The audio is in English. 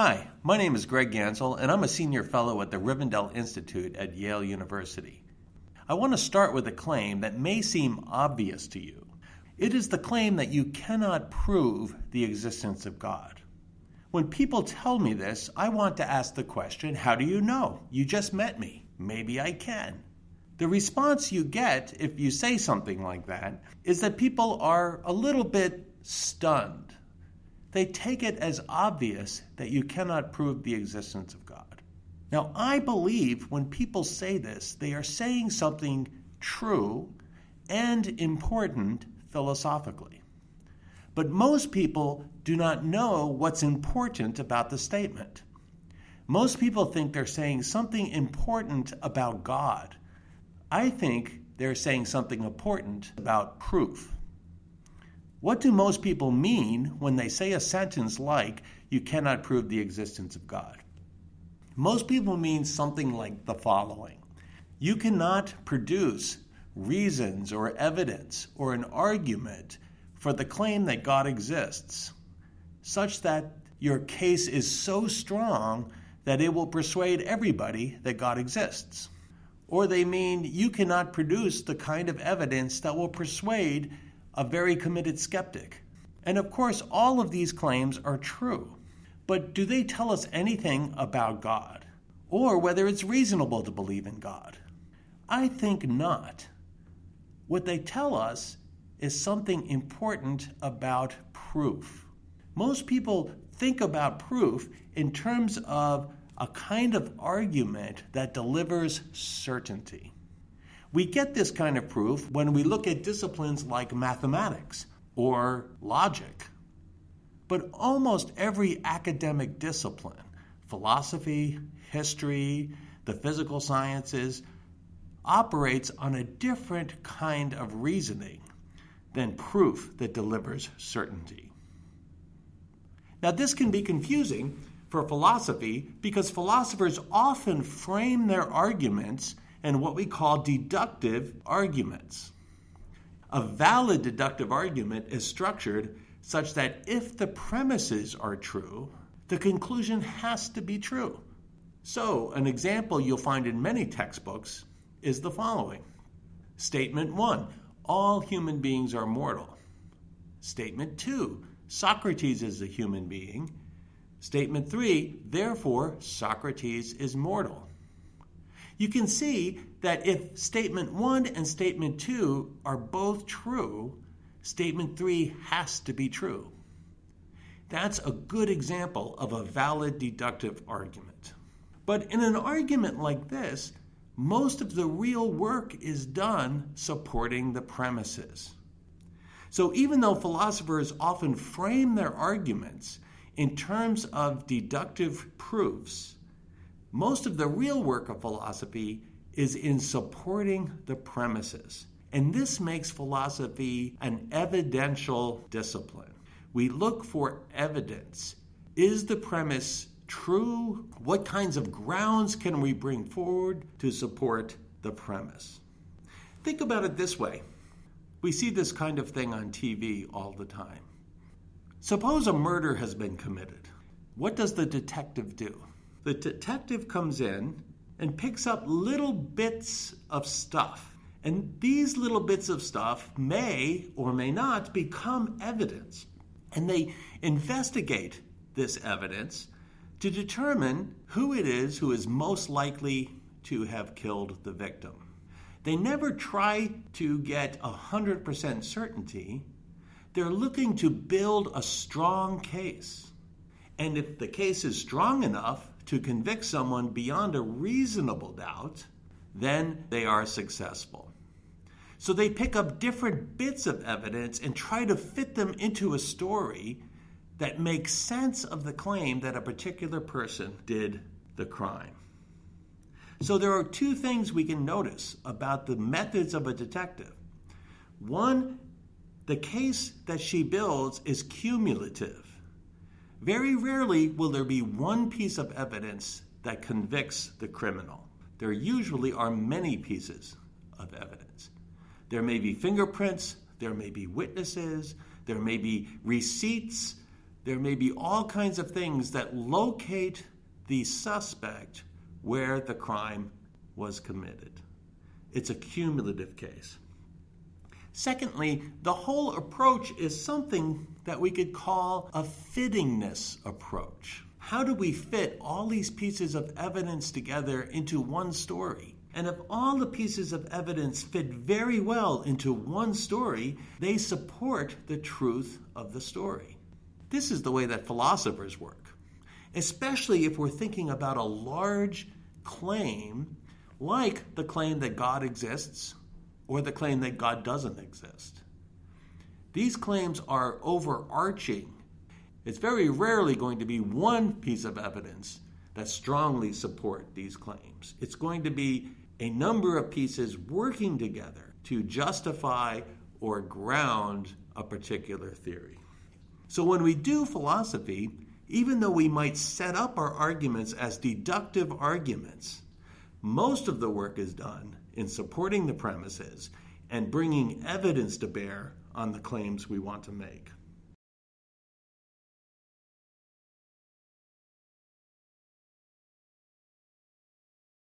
Hi, my name is Greg Ganssle, and I'm a senior fellow at the Rivendell Institute at Yale University. I want to start with a claim that may seem obvious to you. It is the claim that you cannot prove the existence of God. When people tell me this, I want to ask the question, how do you know? You just met me. Maybe I can. The response you get if you say something like that is that people are a little bit stunned. They take it as obvious that you cannot prove the existence of God. Now, I believe when people say this, they are saying something true and important philosophically. But most people do not know what's important about the statement. Most people think they're saying something important about God. I think they're saying something important about proof. What do most people mean when they say a sentence like, you cannot prove the existence of God? Most people mean something like the following. You cannot produce reasons or evidence or an argument for the claim that God exists, such that your case is so strong that it will persuade everybody that God exists. Or they mean you cannot produce the kind of evidence that will persuade a very committed skeptic. And of course, all of these claims are true. But do they tell us anything about God? Or whether it's reasonable to believe in God? I think not. What they tell us is something important about proof. Most people think about proof in terms of a kind of argument that delivers certainty. We get this kind of proof when we look at disciplines like mathematics or logic. But almost every academic discipline, philosophy, history, the physical sciences, operates on a different kind of reasoning than proof that delivers certainty. Now, this can be confusing for philosophy because philosophers often frame their arguments in what we call deductive arguments. A valid deductive argument is structured such that if the premises are true, the conclusion has to be true. So, an example you'll find in many textbooks is the following. Statement 1, all human beings are mortal. Statement 2, Socrates is a human being. Statement 3, therefore, Socrates is mortal. You can see that if statement 1 and statement 2 are both true, statement 3 has to be true. That's a good example of a valid deductive argument. But in an argument like this, most of the real work is done supporting the premises. So even though philosophers often frame their arguments in terms of deductive proofs, most of the real work of philosophy is in supporting the premises. And this makes philosophy an evidential discipline. We look for evidence. Is the premise true? What kinds of grounds can we bring forward to support the premise? Think about it this way. We see this kind of thing on TV all the time. Suppose a murder has been committed. What does the detective do? The detective comes in and picks up little bits of stuff. And these little bits of stuff may or may not become evidence. And they investigate this evidence to determine who it is who is most likely to have killed the victim. They never try to get 100% certainty. They're looking to build a strong case. And if the case is strong enough to convict someone beyond a reasonable doubt, then they are successful. So they pick up different bits of evidence and try to fit them into a story that makes sense of the claim that a particular person did the crime. So there are two things we can notice about the methods of a detective. One, the case that she builds is cumulative. Very rarely will there be one piece of evidence that convicts the criminal. There usually are many pieces of evidence. There may be fingerprints, there may be witnesses, there may be receipts, There may be all kinds of things that locate the suspect where the crime was committed. It's a cumulative case. Secondly, the whole approach is something that we could call a fittingness approach. How do we fit all these pieces of evidence together into one story? And if all the pieces of evidence fit very well into one story, they support the truth of the story. This is the way that philosophers work, especially if we're thinking about a large claim like the claim that God exists or the claim that God doesn't exist. These claims are overarching. It's very rarely going to be one piece of evidence that strongly support these claims. It's going to be a number of pieces working together to justify or ground a particular theory. So when we do philosophy, even though we might set up our arguments as deductive arguments, most of the work is done in supporting the premises and bringing evidence to bear on the claims we want to make.